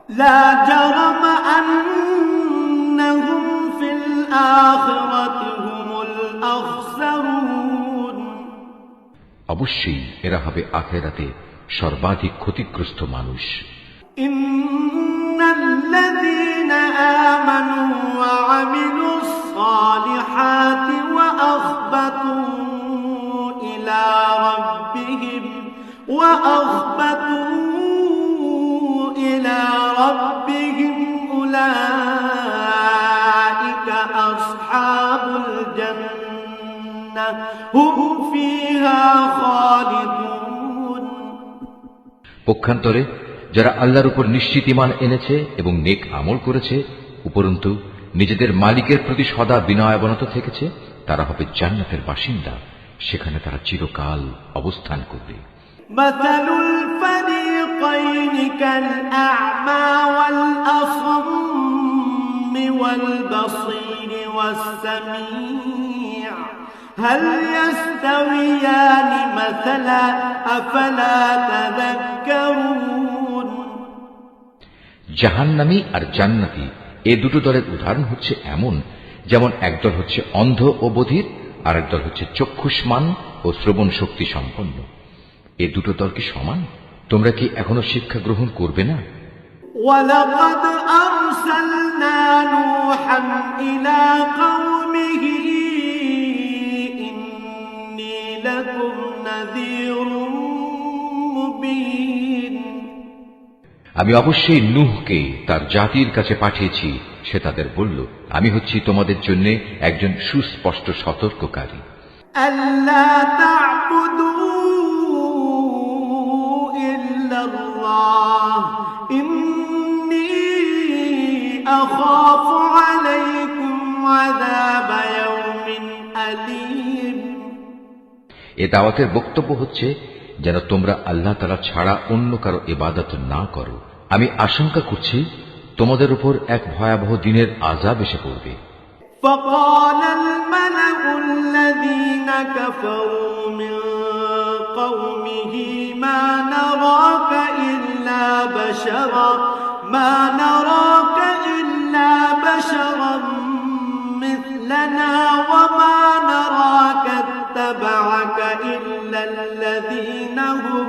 لا جرم أنهم في الآخرة هم الأخسرون অবশ্যই এরা হবে আখিরাতে সর্বাধিক ক্ষতিগ্রস্ত মানুষ। إن الذين آمنوا وعملوا الصالحات وأخبتوا إلى ربهم أولئك أصحاب الجنة هم فيها خالدون পক্ষান্তরে যারা আল্লাহর উপর নিশ্চিত ঈমান এনেছে এবং নেক আমল করেছে, উপরন্তু নিজেদের মালিকের প্রতি সদা বিনয়াবনত থেকেছে, তারা হবে জান্নাতের বাসিন্দা, সেখানে তারা চিরকাল অবস্থান করবে। مثل الفريقين كالأعمى والأصم والبصير والسميع هل يستويان مثلا أفلا تذكرون জাহান্নামী আর জান্নাতি এ দুটো দলের উদাহরণ হচ্ছে এমন, যেমন একদল হচ্ছে অন্ধ ও বধির, আর একদল হচ্ছে চক্ষুষ্মান ও শ্রবণ শক্তি সম্পন্ন। এ দুটো দল কি সমান? তোমরা কি এখনো শিক্ষা গ্রহণ করবে না? وَلَقَدْ أَرْسَلْنَا نُوحًا إِلَى قَوْمِهِ إِنِّي لَكُمْ نَذِيرٌ مُبِينٌ আমি অবশ্যই নূহকে তার জাতির কাছে পাঠিয়েছি। সে তাদের বলল, আমি হচ্ছি তোমাদের জন্য একজন সুস্পষ্ট সতর্ককারী। أَلَّا تَعْبُدُوا إِلَّا اللَّهَ إِنِّي أَخَافُ عَلَيْكُمْ عَذَابَ يَوْمٍ أَلِيمٍ এ দাওয়াতের বক্তব্য হচ্ছে যেন তোমরা আল্লাহ তাআলা ছাড়া অন্য কারো ইবাদত না করো। আমি আশঙ্কা করছি তোমাদের উপর এক ভয়াবহ দিনের আযাব এসে পড়বে। فقال الملأ الذين كفروا من قومه ما نراك إلا بشرا مثلنا وما نراك اتبعك إلا الذين هم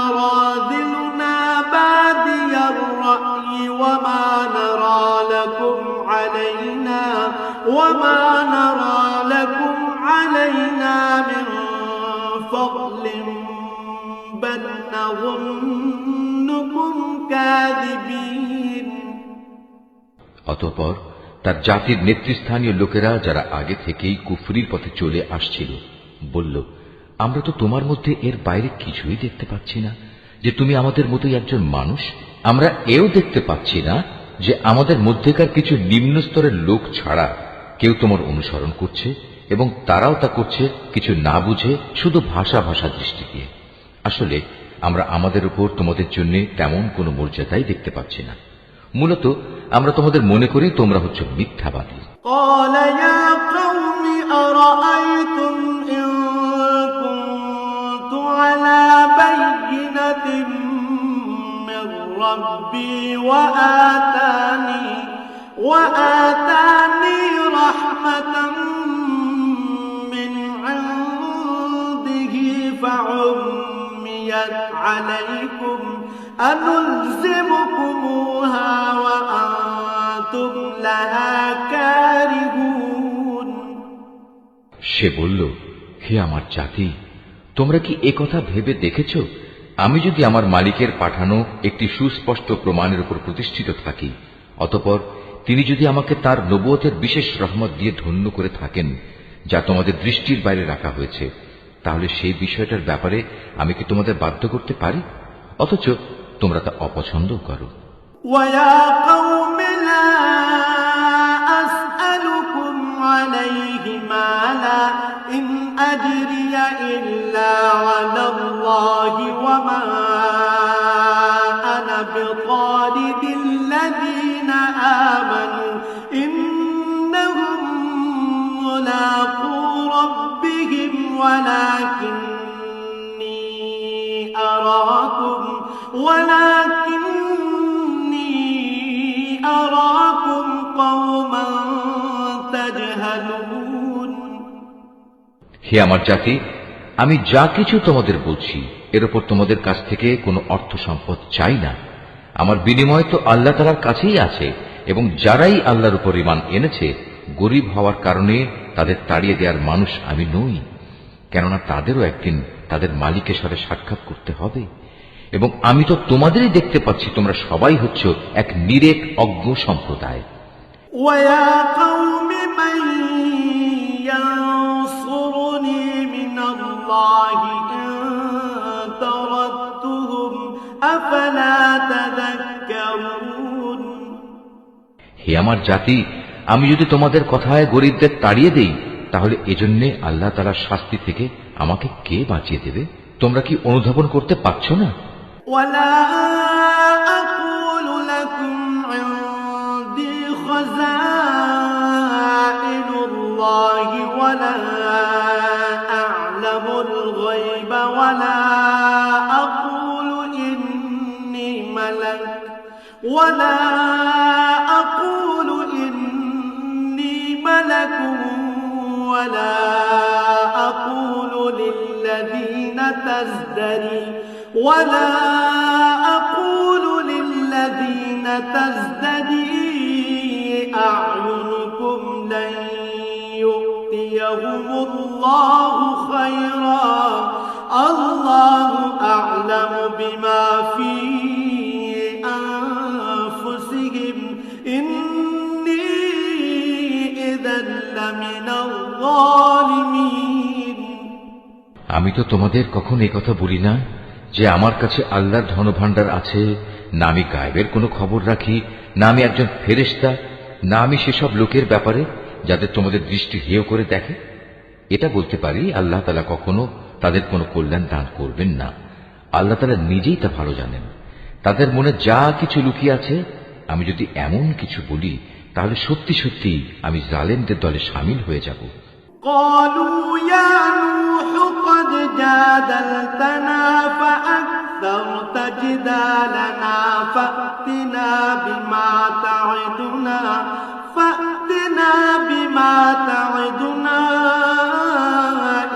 أراذلنا بادي الرأي وما نرى لكم علينا من فضل بل نظنكم كاذبين অতঃপর তার জাতির নেতৃস্থানীয় লোকেরা, যারা আগে থেকেই কুফরির পথে চলে আসছিল, বলল, আমরা তো তোমার মধ্যে এর বাইরে কিছুই দেখতে পাচ্ছি না যে তুমি আমাদের মতোই একজন মানুষ। আমরা এও দেখতে পাচ্ছি না যে আমাদের মধ্যেকার কিছু নিম্ন স্তরের লোক ছাড়া কেউ তোমার অনুসরণ করছে, এবং তারাও তা করছে কিছু না বুঝে, শুধু ভাষা দৃষ্টি দিয়ে। আসলে আমরা আমাদের উপর তোমাদের জন্য তেমন কোনো মর্যাদাই দেখতে পাচ্ছি না। মূলত আমরা তোমাদের মনে করি তোমরা হচ্ছ মিথ্যাবাদী। قال يا قوم أرأيتم إن كنت على بينة من ربي وآتاني رحمة من عنده فعميت عليكم أنلزمكموها وأنتم لها كارهون সে বলল, হে আমার জাতি, তোমরা কি একথা ভেবে দেখেছ, আমি যদি আমার মালিকের পাঠানো একটি সুস্পষ্ট প্রমাণের উপর প্রতিষ্ঠিত থাকি, অতঃপর তিনি যদি আমাকে তার নবুয়তের বিশেষ রহমত দিয়ে ধন্য করে থাকেন, যা তোমাদের দৃষ্টির বাইরে রাখা হয়েছে, তাহলে সেই বিষয়টার ব্যাপারে আমি কি তোমাদের বাধ্য করতে পারি? অথচ তোমরা তা অপছন্দ করো। وَيَا قَوْمِ لَا أَسْأَلُكُمْ عَلَيْهِ مَالًا إِنْ أَجْرِيَ إِلَّا عَلَى اللَّهِ وَمَا أَنَا بِطَارِدِ الَّذِينَ آمَنُوا إِنَّهُمْ مُلَاقُو رَبِّهِمْ وَلَكِنِّي أراكم قوما تجهلون হে আমার জাতি, আমি যা কিছু তোমাদের বলছি এর উপর তোমাদের কাছ থেকে কোনো অর্থ সম্পদ চাই না। আমার বিনিময় তো আল্লাহ তাআলার কাছেই আছে, এবং যারাই আল্লাহর উপর ঈমান এনেছে গরীব হওয়ার কারণে তাদের তাড়িয়ে দেওয়ার মানুষ আমি নই, কেননা তাদেরও একদিন তাদের মালিকের সাথে সাক্ষাৎ করতে হবে। এবং আমি তো তোমাদেরই দেখতে পাচ্ছি তোমরা সবাই হচ্ছ এক নিরেট অজ্ঞ সম্প্রদায়। وَيَا قَوْمِ مَن يَنصُرُنِي مِنَ اللَّهِ إِن طَرَدتُّهُمْ أَفَلَا تَذَكَّرُونَ হে আমার জাতি, আমি যদি তোমাদের কথায় গরীবদের তাড়িয়ে দেই, তাহলে এজন্যে আল্লাহ তাআলার শাস্তি থেকে আমাকে কে বাঁচিয়ে দেবে? তোমরা কি অনুধাবন করতে পারছো না? وَلَا أَقُولُ لَكُمْ عِندِي خَزَائِنُ اللَّهِ وَلَا أَعْلَمُ الْغَيْبَ وَلَا أَقُولُ إِنِّي مَلَكٌ وَلَا أَقُولُ لِلَّذِينَ تَزْدَرِي أَعْيُنُكُمْ لَن يُؤْتِيَهُمُ اللَّهُ خَيْرًا اللَّهُ أَعْلَمُ بِمَا فِي أَنفُسِهِمْ إِنِّي إِذًا لَّمِنَ الظَّالِمِينَ আমি তো তোমাদের কখন এই কথা বলি না যে আমার কাছে আল্লাহর ধনভাণ্ডার আছে, না আমি গায়েবের কোনো খবর রাখি, না আমি একজন ফেরেশতা, না আমি সেসব লোকের ব্যাপারে যাদের তোমাদের দৃষ্টি হেয় করে দেখে। এটা বলতে পারি, আল্লাহ তাআলা কখনো তাদের কোনো কল্যাণ দান করবেন না। আল্লাহ তাআলা নিজেই তা ভালো জানেন। তাদের মনে যা কিছু লুকিয়ে আছে, আমি যদি এমন কিছু বলি তাহলে সত্যি সত্যি আমি জালেমদের দলে শামিল হয়ে যাব। قالوا يا نوح قد جادلتنا فأكثرت جدالنا فأتنا بما تعدنا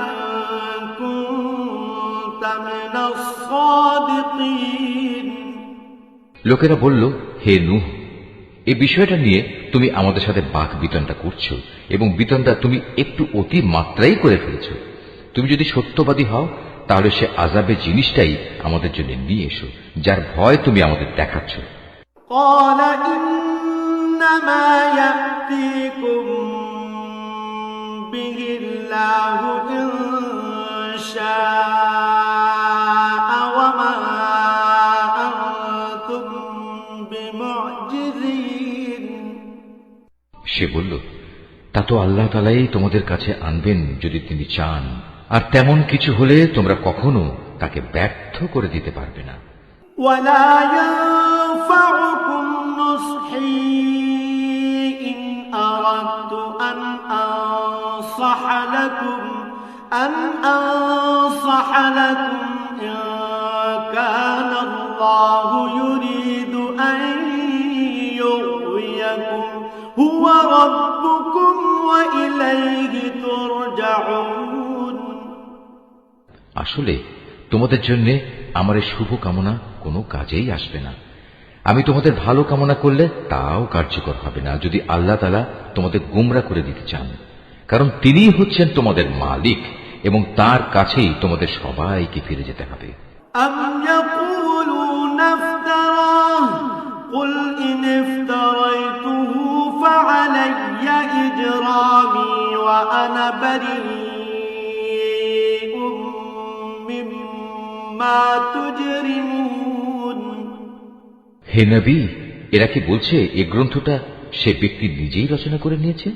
إن كنت من الصادقين লোকেরা বলল, হে নূহ, এই বিষয়টা নিয়ে তুমি আমাদের সাথে বাক বিতণ্ডা করছো, এবং বিতণ্ডা তুমি একটু অতি মাত্রাই করে ফেলেছ। তুমি যদি সত্যবাদী হও তাহলে সে আযাবে জিনিসটাই আমাদের জন্য নিয়ে এসো, যার ভয় তুমি আমাদের দেখাচ্ছ। قال إنما يأتيكم به الله إن شاء وما أنتم بمعجزين সে বলল, তা তো আল্লাহ তাআলাই তোমাদের কাছে আনবেন যদি তিনি চান, আর তেমন কিছু হলে তোমরা কখনো তাকে ব্যর্থ করে দিতে পারবে না। ولا ينفعكم نصحي إن أردت أن أنصح لكم إن كان الله يريد أن يغويكم هو ربكم وإليه ترجعون আসলে তোমাদের জন্য আমার এই শুভ কামনা কোনো কাজেই আসবে না। আমি তোমাদের ভালো কামনা করলে তাও কার্যকর হবে না যদি আল্লাহ তাআলা তোমাদের গোমরা করে দিতে চান, কারণ তিনিই হচ্ছেন তোমাদের মালিক এবং তার কাছেই তোমাদের সবাইকে ফিরে যেতে হবে। أم يقولون افتراه قل إن افتريته فعلي إجرامي وأنا بريء مما تجرمون হে নবী, এরা কি বলছে এ গ্রন্থটা সে ব্যক্তি নিজেই রচনা করে নিয়েছে?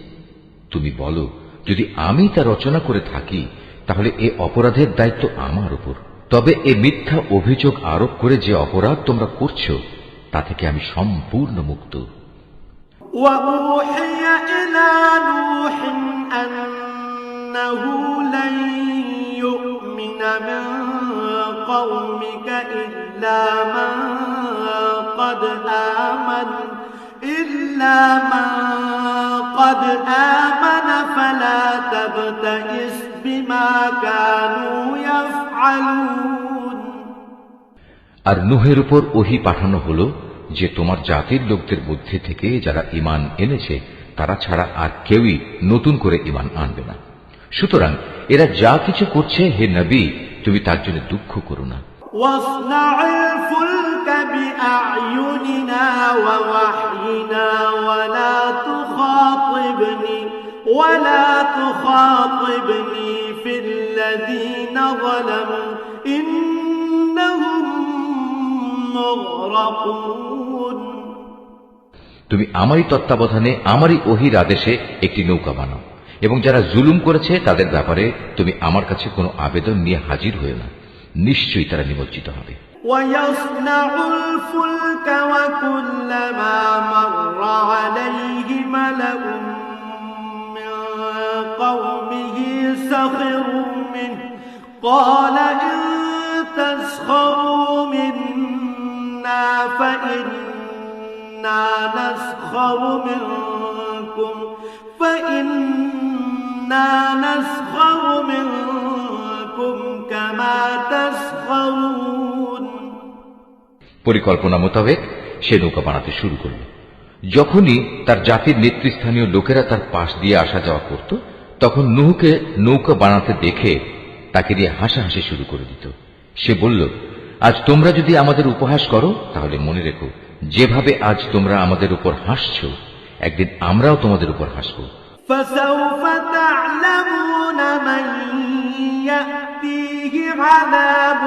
তুমি বলো, যদি আমি তা রচনা করে থাকি তাহলে এ অপরাধের দায়িত্ব আমার উপর। তবে এ মিথ্যা অভিযোগ আরোপ করে যে অপরাধ তোমরা করছো তা থেকে আমি সম্পূর্ণ মুক্ত। وأوحي إلى نوح أنه لن يؤمن من قومك إلا من قد آمن فلا تبتئس بما كانوا يفعلون। আর নুহের উপর ওহী পাঠানো হলো যে তোমার জাতির লোকদের মধ্যে থেকে যারা ঈমান এনেছে তারা ছাড়া আর কেউই নতুন করে ঈমান আনবে না। সুতরাং এরা যা কিছু করছে হে নবী তুমি তার জন্য দুঃখ করো না। واصنع الفلك بأعيننا ووحينا ولا تخاطبني في الذين ظلموا إنهم مغرقون। তুমি আমারই তত্ত্বাবধানে আমারই ওহীর আদেশে একটি নৌকা বানাও এবং যারা জুলুম করেছে তাদের ব্যাপারে তুমি আমার কাছে কোনো আবেদন নিয়ে হাজির হয়ে না, নিশ্চয়ই তারা নিমজ্জিত হবে। ويصنع الفلك وكلما مر عليه ملأ من قومه سخروا منه قال إن تسخروا منا فإنا نسخر منكم كما تسخرون। পরিকল্পনা মোতাবেক সে নৌকা বানাতে শুরু করল। যখনই তার জাতির নেতৃস্থানীয় লোকেরা তার পাশ দিয়ে আসা যাওয়া করত তখন নূহকে নৌকা বানাতে দেখে তাকে দিয়ে হাসাহাসি শুরু করে দিত। সে বলল, আজ তোমরা যদি আমাদের উপহাস করো তাহলে মনে রেখো যেভাবে আজ তোমরা আমাদের উপর হাসছ একদিন আমরাও তোমাদের উপর হাসব। فسوف تعلمون من يأتيه عذاب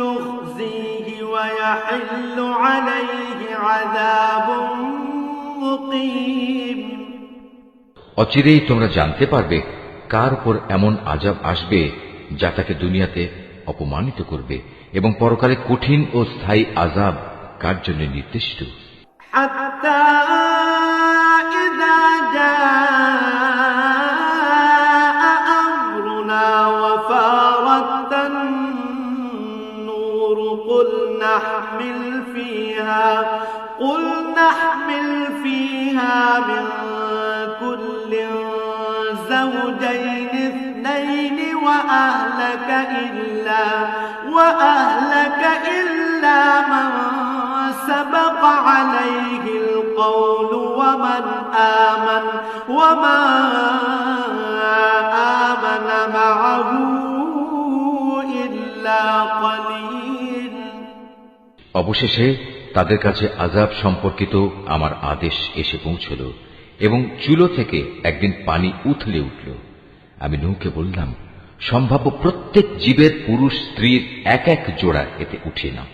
يخزيه ويحل عليه عذاب مقيم। অচিরেই তোমরা জানতে পারবে কার উপর এমন আযাব আসবে যা তাকে দুনিয়াতে অপমানিত করবে এবং পরকালে কঠিন ও স্থায়ী আযাব কার জন্য নির্দিষ্ট। حتى إذا جاء أمرنا وفارت النور قل نحمل فيها من كل زوجين اثنين وأهلك إلا من سبق عليه القول وما آمن معه إلا قليل। অবশেষে তাদের কাছে আযাব সম্পর্কিত আমার আদেশ এসে পৌঁছল এবং চুলো থেকে একদিন পানি উথলে উঠল। আমি নূহকে বললাম, সম্ভাব্য প্রত্যেক জীবের পুরুষ স্ত্রীর এক এক জোড়া এতে উঠিয়ে নাও,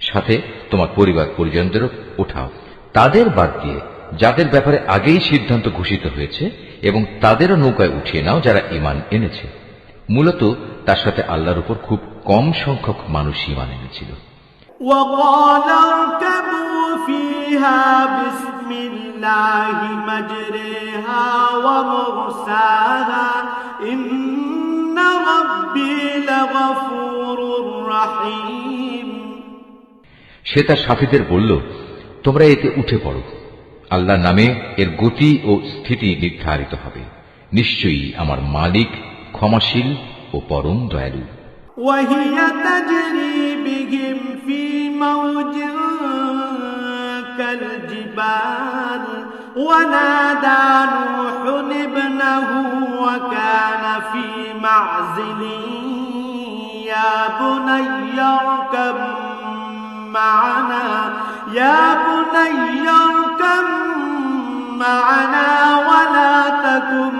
সাথে তোমার পরিবার পরিজনদেরও ওঠাও, তাদের বাদ দিয়ে যাদের ব্যাপারে আগেই সিদ্ধান্ত ঘোষিত হয়েছে এবং তাদেরও নৌকায় উঠিয়ে নাও যারা ঈমান এনেছে। মূলত তার সাথে আল্লাহর উপর খুব কম সংখ্যক মানুষ ঈমান এনেছিল। وقال اركبوا فيها بسم الله مجريها ومرساها إن ربي لغفور رحيم। সে তার সাথীদের বলল, তোমরা এতে উঠে পড়ো, আল্লাহর নামে এর গতি ও স্থিতি নির্ধারিত হবে, নিশ্চয়ই আমার মালিক ক্ষমাশীল ও পরম দয়ালু। وهي تجري بهم في موج كالجبال ونادى نوح ابنه وكان في معزل يا بني اركب معنا ولا تكن